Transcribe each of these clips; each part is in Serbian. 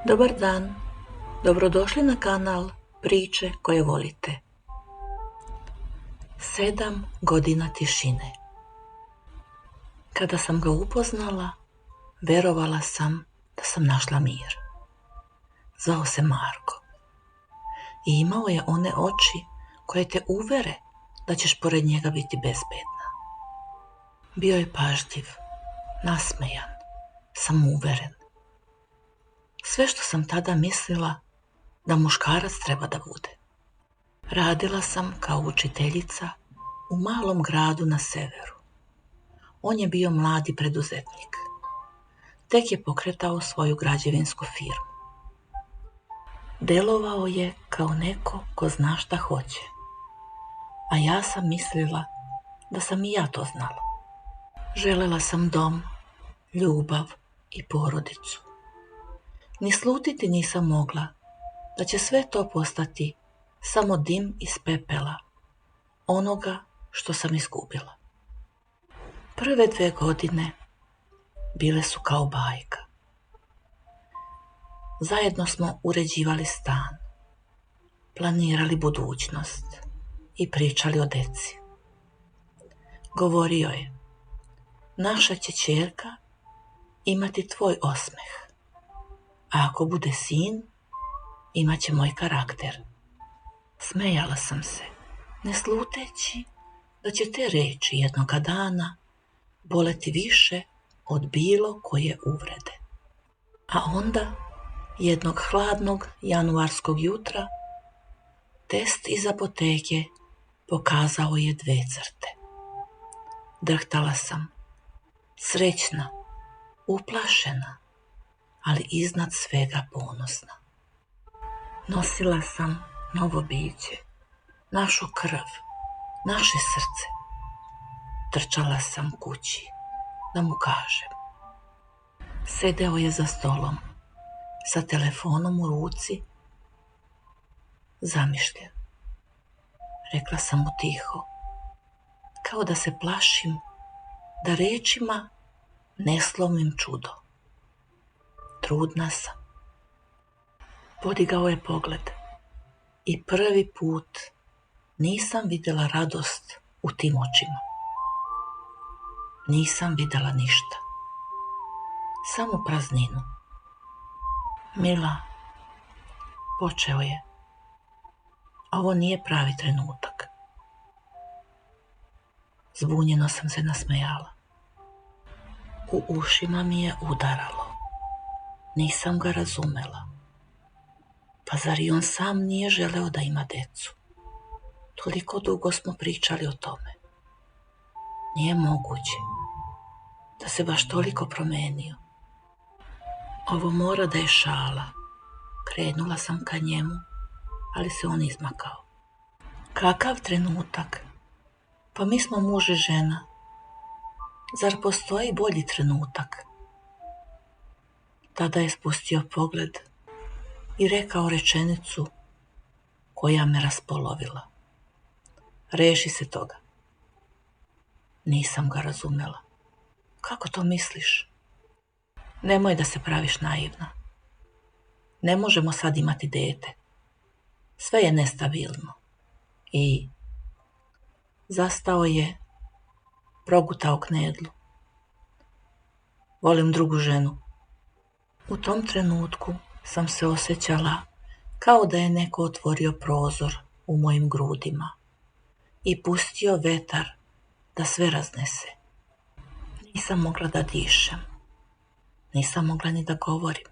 Dobar dan, dobrodošli na kanal Priče koje volite. 7 godina tišine. Kada sam ga upoznala, verovala sam da sam našla mir. Zvao se Marko i imao je one oči koje te uvere da ćeš pored njega biti bezbedna. Bio je pažljiv, nasmejan, samouveren. Sve što sam tada mislila da muškarac treba da bude. Radila sam kao učiteljica u malom gradu na severu. On je bio mladi preduzetnik. Tek je pokretao svoju građevinsku firmu. Delovao je kao neko ko zna šta hoće. A ja sam mislila da sam i ja to znala. Želela sam dom, ljubav i porodicu. Ni slutiti nisam mogla da će sve to postati samo dim iz pepela, onoga što sam izgubila. Prve 2 godine bile su kao bajka. Zajedno smo uređivali stan, planirali budućnost i pričali o deci. Govorio je, naša će ćerka imati tvoj osmeh, a ako bude sin, imat će moj karakter. Smejala sam se, ne sluteći da će te reči jednoga dana boleti više od bilo koje uvrede. A onda, jednog hladnog januarskog jutra, test iz apoteke pokazao je 2 crte. Drhtala sam, srećna, uplašena, ali iznad svega ponosna. Nosila sam novo biće, našu krv, naše srce. Trčala sam kući da mu kažem. Sedeo je za stolom, sa telefonom u ruci, zamišljen. Rekla sam mu tiho, kao da se plašim da rečima ne slomim čudo. Trudna sam. Podigao je pogled i prvi put nisam vidjela radost u tim očima. Nisam vidjela ništa, samo prazninu. Mila, počeo je, ovo nije pravi trenutak. Zbunjeno sam se nasmejala. U ušima mi je udaralo. Nisam ga razumela. Pa zar i on sam nije želeo da ima decu? Toliko dugo smo pričali o tome. Nije moguće da se baš toliko promenio. Ovo mora da je šala. Krenula sam ka njemu, ali se on izmakao. Kakav trenutak? Pa mi smo muž i žena. Zar postoji bolji trenutak? Tada je spustio pogled i rekao rečenicu koja me raspolovila. Reši se toga. Nisam ga razumela. Kako to misliš? Nemoj da se praviš naivna. Ne možemo sad imati dete. Sve je nestabilno. I zastao je, progutao knedlu. Volim drugu ženu. U tom trenutku sam se osjećala kao da je neko otvorio prozor u mojim grudima i pustio vetar da sve raznese. Nisam mogla da dišem. Nisam mogla ni da govorim.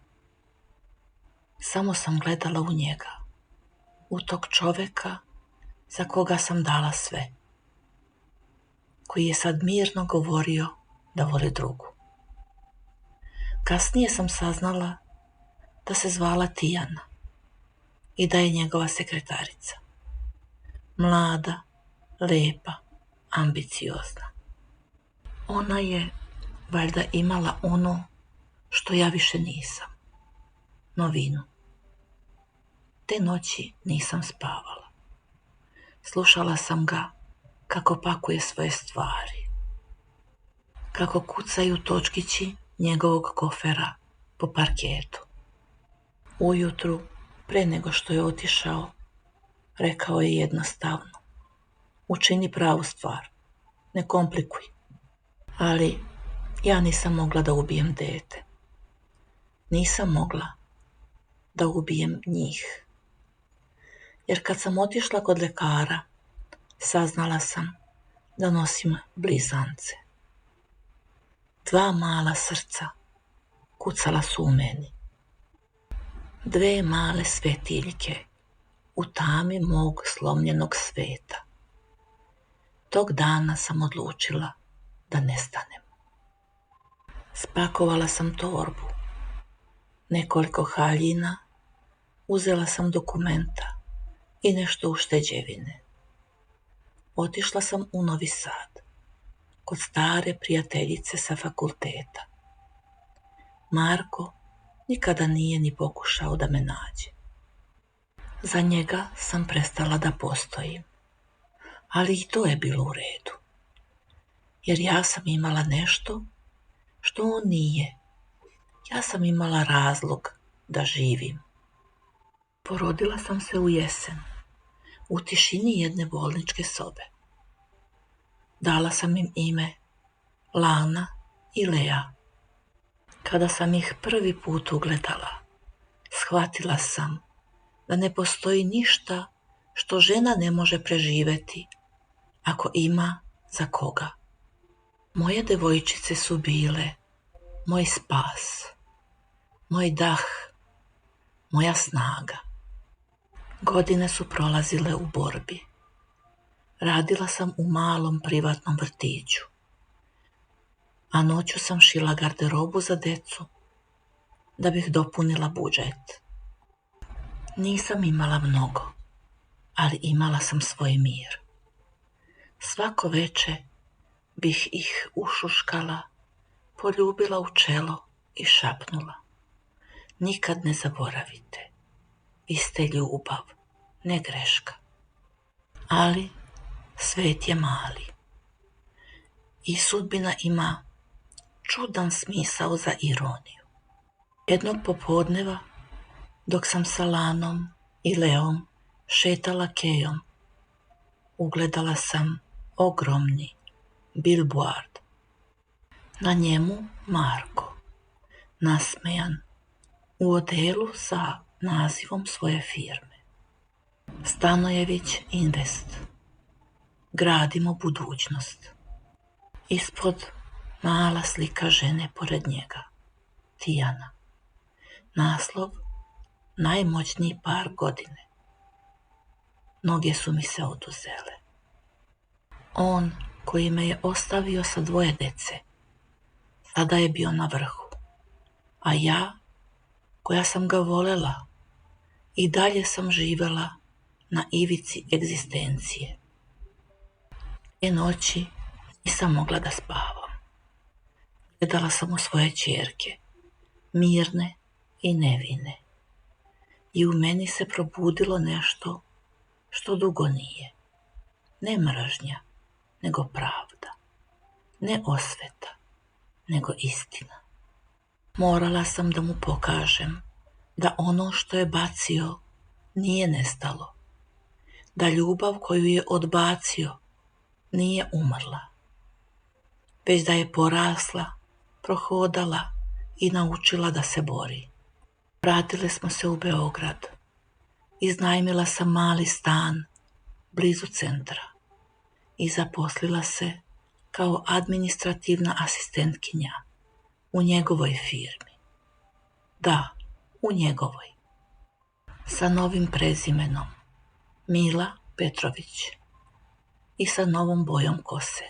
Samo sam gledala u njega, u tog čoveka za koga sam dala sve, koji je sad mirno govorio da voli drugu. Kasnije sam saznala da se zvala Tijana i da je njegova sekretarica. Mlada, lepa, ambiciozna. Ona je valjda imala ono što ja više nisam. Novinu. Te noći nisam spavala. Slušala sam ga kako pakuje svoje stvari. Kako kucaju točkići njegovog kofera po parketu. Ujutru, pre nego što je otišao, rekao je jednostavno: učini pravu stvar, ne komplikuj. Ali ja nisam mogla da ubijem dete. Nisam mogla da ubijem njih. Jer kad sam otišla kod lekara, saznala sam da nosim blizance. 2 mala srca kucala su u meni. 2 male svetiljke u tami mog slomljenog sveta. Tog dana sam odlučila da nestanem. Spakovala sam torbu, nekoliko haljina, uzela sam dokumenta i nešto ušteđevine. Otišla sam u Novi Sad, kod stare prijateljice sa fakulteta. Marko nikada nije ni pokušao da me nađe. Za njega sam prestala da postojim, ali i to je bilo u redu, jer ja sam imala nešto što on nije. Ja sam imala razlog da živim. Porodila sam se u jesen, u tišini jedne bolničke sobe. Dala sam im ime Lana i Lea. Kada sam ih prvi put ugledala, shvatila sam da ne postoji ništa što žena ne može preživeti ako ima za koga. Moje devojčice su bile moj spas, moj dah, moja snaga. Godine su prolazile u borbi. Radila sam u malom privatnom vrtiću, a noću sam šila garderobu za decu da bih dopunila budžet. Nisam imala mnogo, ali imala sam svoj mir. Svako veče bih ih ušuškala, poljubila u čelo i šapnula: nikad ne zaboravite, vi ste ljubav, ne greška. Ali svet je mali i sudbina ima čudan smisao za ironiju. Jednog popodneva, dok sam sa Lanom i Leom šetala kejom, ugledala sam ogromni billboard. Na njemu Marko, nasmejan, u odelu sa nazivom svoje firme: Stanojević Invest. Gradimo budućnost. Ispod mala slika žene pored njega, Tijana. Naslov: najmoćniji par godine. Noge su mi se oduzele. On koji me je ostavio sa 2 dece, sada je bio na vrhu, a ja, koja sam ga volela, i dalje sam živela na ivici egzistencije. Te noći nisam mogla da spavam. Gledala sam u svoje ćerke, mirne i nevine, i u meni se probudilo nešto što dugo nije. Ne mržnja, nego pravda. Ne osveta, nego istina. Morala sam da mu pokažem da ono što je bacio nije nestalo, da ljubav koju je odbacio nije umrla, već da je porasla, prohodala i naučila da se bori. Vratile smo se u Beograd. Iznajmila sam mali stan blizu centra i zaposlila se kao administrativna asistentkinja u njegovoj firmi. Da, u njegovoj. Sa novim prezimenom, Mila Petrović, i sa novom bojom kose.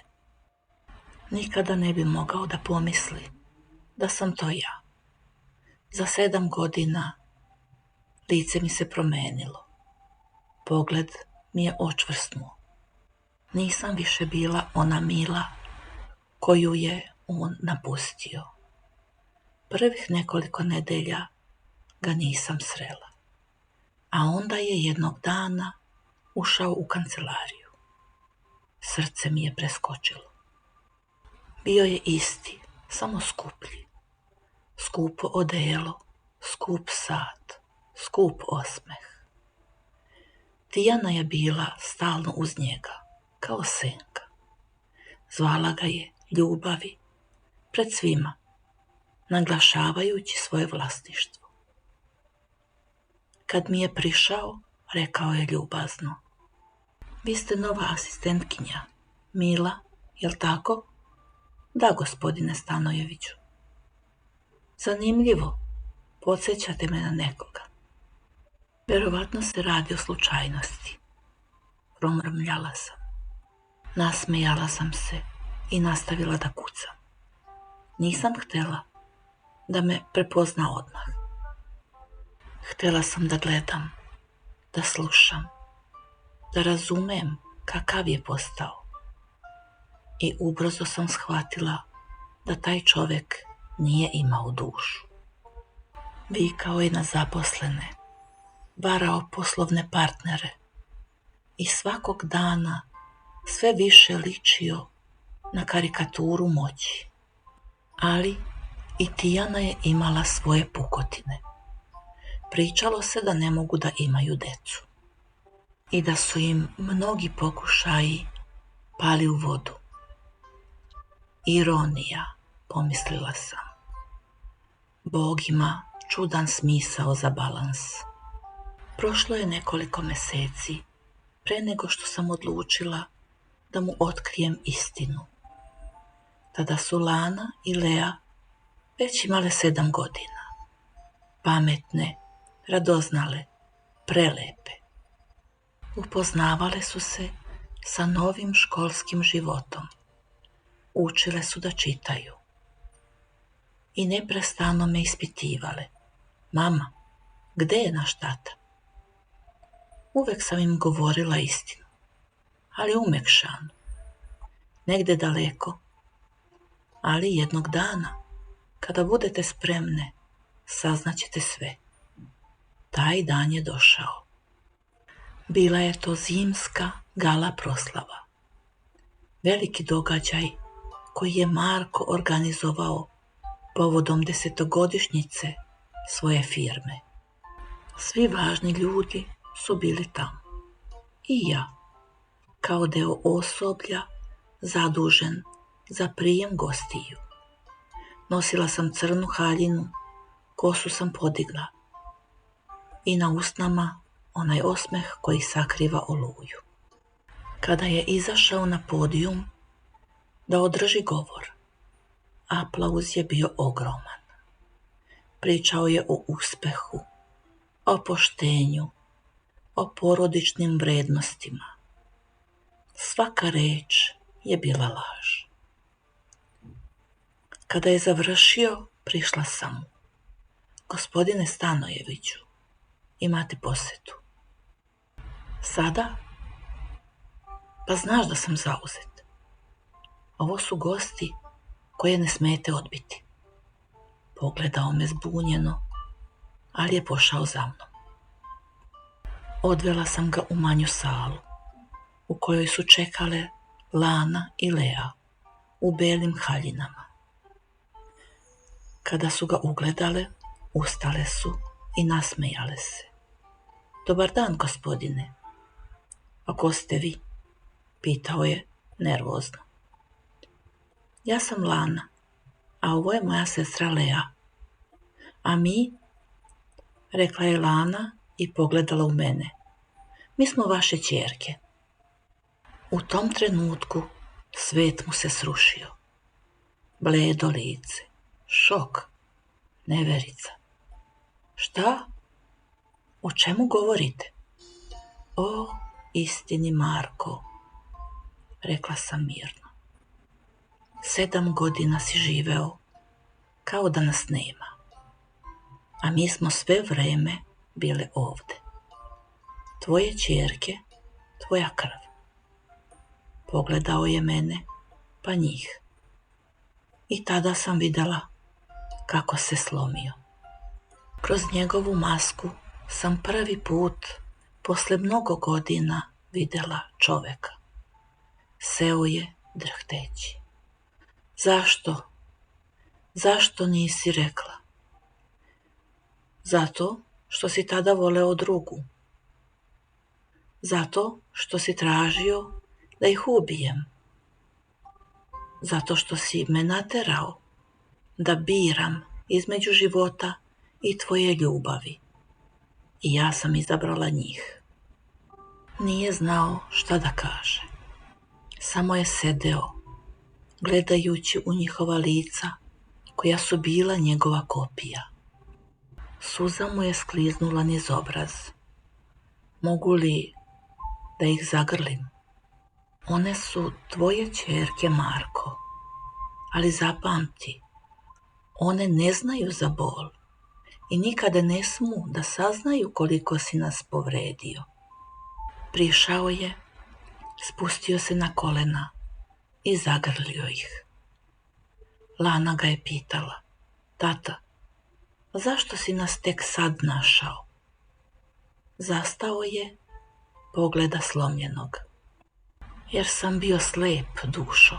Nikada ne bi mogao da pomisli da sam to ja. Za 7 godina lice mi se promenilo. Pogled mi je očvrsnuo. Nisam više bila ona Mila koju je on napustio. Prvih nekoliko nedelja ga nisam srela, a onda je jednog dana ušao u kancelariju. Srce mi je preskočilo. Bio je isti, samo skuplji. Skupo odelo, skup sat, skup osmeh. Tijana je bila stalno uz njega, kao senka. Zvala ga je ljubavi pred svima, naglašavajući svoje vlasništvo. Kad mi je prišao, rekao je ljubazno: vi ste nova asistentkinja, Mila, jel tako? Da, gospodine Stanojeviću. Zanimljivo, podsjećate me na nekoga. Verovatno se radi o slučajnosti. Promrmljala sam. Nasmejala sam se i nastavila da kucam. Nisam htjela da me prepozna odmah. Htjela sam da gledam, da slušam, da razumem kakav je postao. I ubrzo sam shvatila da taj čovjek nije imao dušu. Vikao je na zaposlene, varao poslovne partnere i svakog dana sve više ličio na karikaturu moći. Ali i Tijana je imala svoje pukotine. Pričalo se da ne mogu da imaju decu i da su im mnogi pokušaji pali u vodu. Ironija, pomislila sam. Bog ima čudan smisao za balans. Prošlo je nekoliko mjeseci pre nego što sam odlučila da mu otkrijem istinu. Tada su Lana i Lea već imale 7 godina. Pametne, radoznale, prelepe. Upoznavale su se sa novim školskim životom. Učile su da čitaju. I neprestano me ispitivale. Mama, gde je naš tata? Uvek sam im govorila istinu, ali umekšano. Negde daleko. Ali jednog dana, kada budete spremne, saznaćete sve. Taj dan je došao. Bila je to zimska gala proslava. Veliki događaj koji je Marko organizovao povodom 10-godišnjice svoje firme. Svi važni ljudi su bili tamo. I ja, kao deo osoblja zadužen za prijem gostiju. Nosila sam crnu haljinu, kosu sam podigla i na usnama onaj osmeh koji sakriva oluju. Kada je izašao na podijum da održi govor, aplauz je bio ogroman. Pričao je o uspehu, o poštenju, o porodičnim vrednostima. Svaka reč je bila laž. Kada je završio, prišla sam mu. Gospodine Stanojeviću, imate posetu. Sada? Pa znaš da sam zauzet. Ovo su gosti koje ne smete odbiti. Pogledao me zbunjeno, ali je pošao za mnom. Odvela sam ga u manju salu, u kojoj su čekale Lana i Lea u belim haljinama. Kada su ga ugledale, ustale su i nasmejale se. Dobar dan, gospodine. A ko ste vi? Pitao je nervozno. Ja sam Lana, a ovo je moja sestra Lea. A mi, rekla je Lana i pogledala u mene, mi smo vaše ćerke. U tom trenutku svet mu se srušio. Bledo lice, šok, neverica. Šta? O čemu govorite? O istini, Marko, rekla sam mirno. 7 godina si živeo kao da nas nema, a mi smo sve vreme bile ovde. Tvoje ćerke, tvoja krv. Pogledao je mene, pa njih. I tada sam videla kako se slomio. Kroz njegovu masku sam prvi put posle mnogo godina videla čoveka. Seo je drhteći. Zašto nisi rekla? Zato što si tada voleo drugu? Zato što si tražio da ih ubijem. Zato što si me naterao da biram između života i tvoje ljubavi. I ja sam izabrala njih. Nije znao šta da kaže. Samo je sedeo, gledajući u njihova lica, koja su bila njegova kopija. Suza mu je skliznula niz obraz. Mogu li da ih zagrlim? One su tvoje ćerke, Marko. Ali zapamti, one ne znaju za bol i nikada ne smu da saznaju koliko si nas povredio. Prišao je, spustio se na kolena i zagrlio ih. Lana ga je pitala: tata, zašto si nas tek sad našao? Zastao je, pogleda slomljenog. Jer sam bio slep, dušo.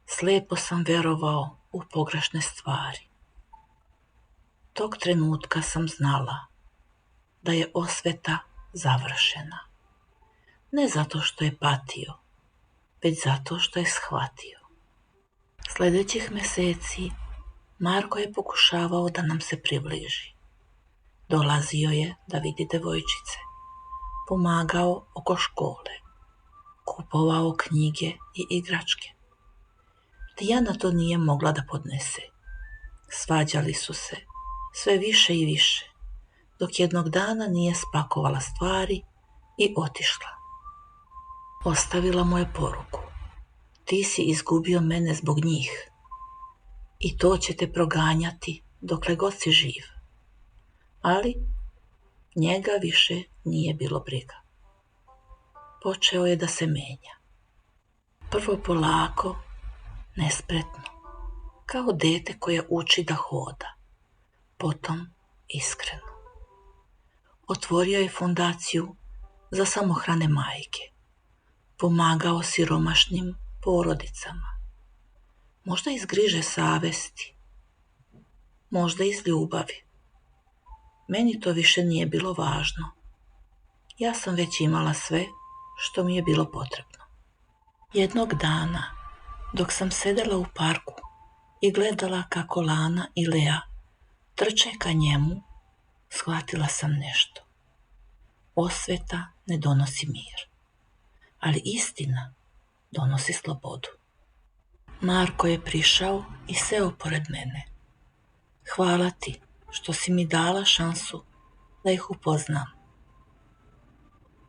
Slepo sam verovao u pogrešne stvari. Tog trenutka sam znala da je osveta završena. Ne zato što je patio, već zato što je shvatio. Sljedećih mjeseci Marko je pokušavao da nam se približi. Dolazio je da vidi devojčice, pomagao oko škole, kupovao knjige i igračke. Dijana to nije mogla da podnese. Svađali su se sve više i više, dok jednog dana nije spakovala stvari i otišla. Ostavila mu je poruku: ti si izgubio mene zbog njih i to će te proganjati dokle god si živ. Ali njega više nije bilo briga. Počeo je da se menja. Prvo polako, nespretno, kao dete koje uči da hoda, potom iskreno. Otvorio je fondaciju za samohrane majke, pomagao siromašnim porodicama. Možda iz griže savesti, možda iz ljubavi. Meni to više nije bilo važno. Ja sam već imala sve što mi je bilo potrebno. Jednog dana, dok sam sedela u parku i gledala kako Lana i Lea trče ka njemu, shvatila sam nešto. Osveta ne donosi mir, ali istina donosi slobodu. Marko je prišao i seo pored mene. Hvala ti što si mi dala šansu da ih upoznam.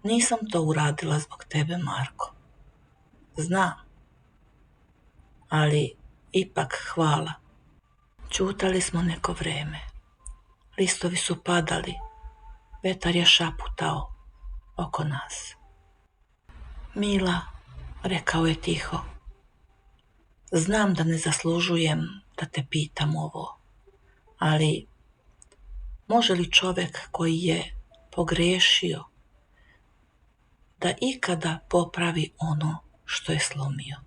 Nisam to uradila zbog tebe, Marko. Znam, ali ipak hvala. Ćutali smo neko vreme. Listovi su padali, vetar je šaputao oko nas. Mila, rekao je tiho, znam da ne zaslužujem da te pitam ovo, ali može li čovjek koji je pogrešio da ikada popravi ono što je slomio?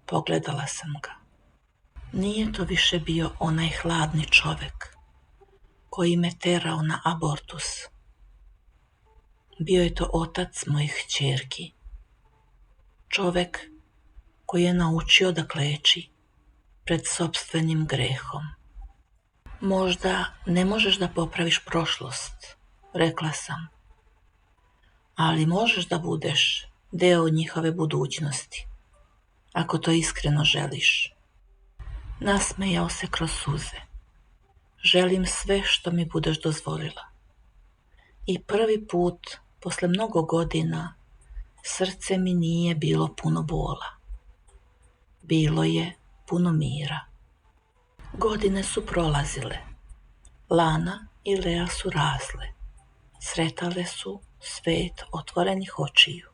Pogledala sam ga. Nije to više bio onaj hladni čovjek koji me terao na abortus. Bio je to otac mojih kćerki. Čovjek koji je naučio da kleči pred sopstvenim grehom. Možda ne možeš da popraviš prošlost, rekla sam, ali možeš da budeš deo njihove budućnosti, ako to iskreno želiš. Nasmejao se kroz suze. Želim sve što mi budeš dozvolila. I prvi put, posle mnogo godina, srce mi nije bilo puno bola. Bilo je puno mira. Godine su prolazile. Lana i Lea su rasle. Sretale su svet otvorenih očiju.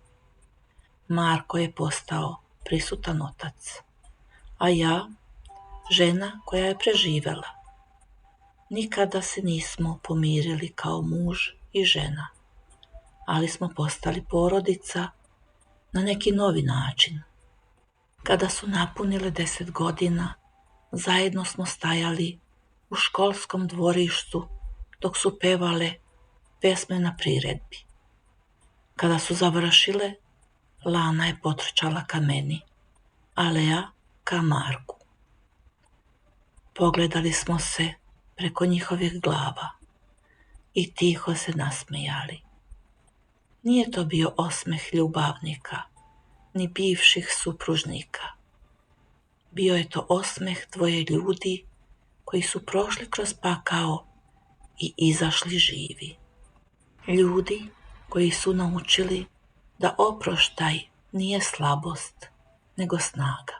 Marko je postao prisutan otac, a ja, žena koja je preživela. Nikada se nismo pomirili kao muž i žena, ali smo postali porodica na neki novi način. Kada su napunile 10 godina, zajedno smo stajali u školskom dvorištu dok su pevale pesme na priredbi. Kada su završile, Lana je potrčala ka meni, a Lea ka Marku. Pogledali smo se preko njihovih glava i tiho se nasmejali. Nije to bio osmeh ljubavnika, ni bivših supružnika. Bio je to osmeh dvoje ljudi koji su prošli kroz pakao i izašli živi. Ljudi koji su naučili da oproštaj nije slabost, nego snaga.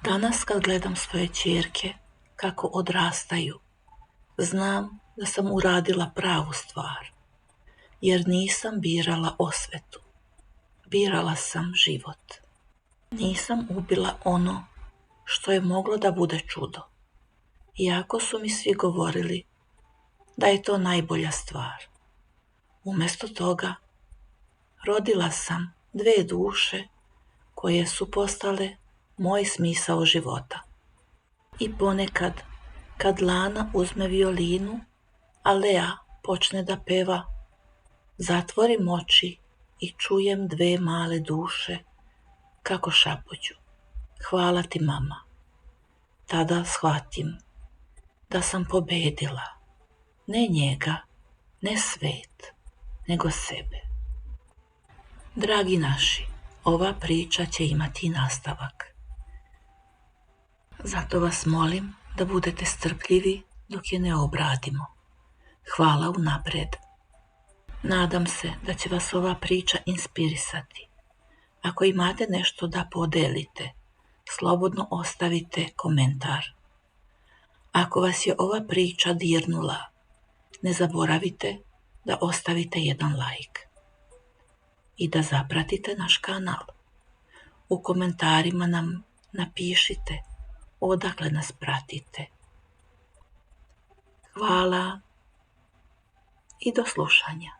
Danas kad gledam svoje ćerke kako odrastaju, znam da sam uradila pravu stvar, jer nisam birala osvetu, birala sam život. Nisam ubila ono što je moglo da bude čudo, iako su mi svi govorili da je to najbolja stvar. Umjesto toga, rodila sam dve duše koje su postale moj smisao života. I ponekad, kad Lana uzme violinu, a Lea počne da peva, zatvorim oči i čujem dve male duše kako šapuću. Hvala ti, mama. Tada shvatim da sam pobedila ne njega, ne svet, nego sebe. Dragi naši, ova priča će imati nastavak. Zato vas molim da budete strpljivi dok je ne obradimo. Hvala unapred. Nadam se da će vas ova priča inspirisati. Ako imate nešto da podelite, slobodno ostavite komentar. Ako vas je ova priča dirnula, ne zaboravite da ostavite jedan like i da zapratite naš kanal. U komentarima nam napišite odakle nas pratite. Hvala i do slušanja.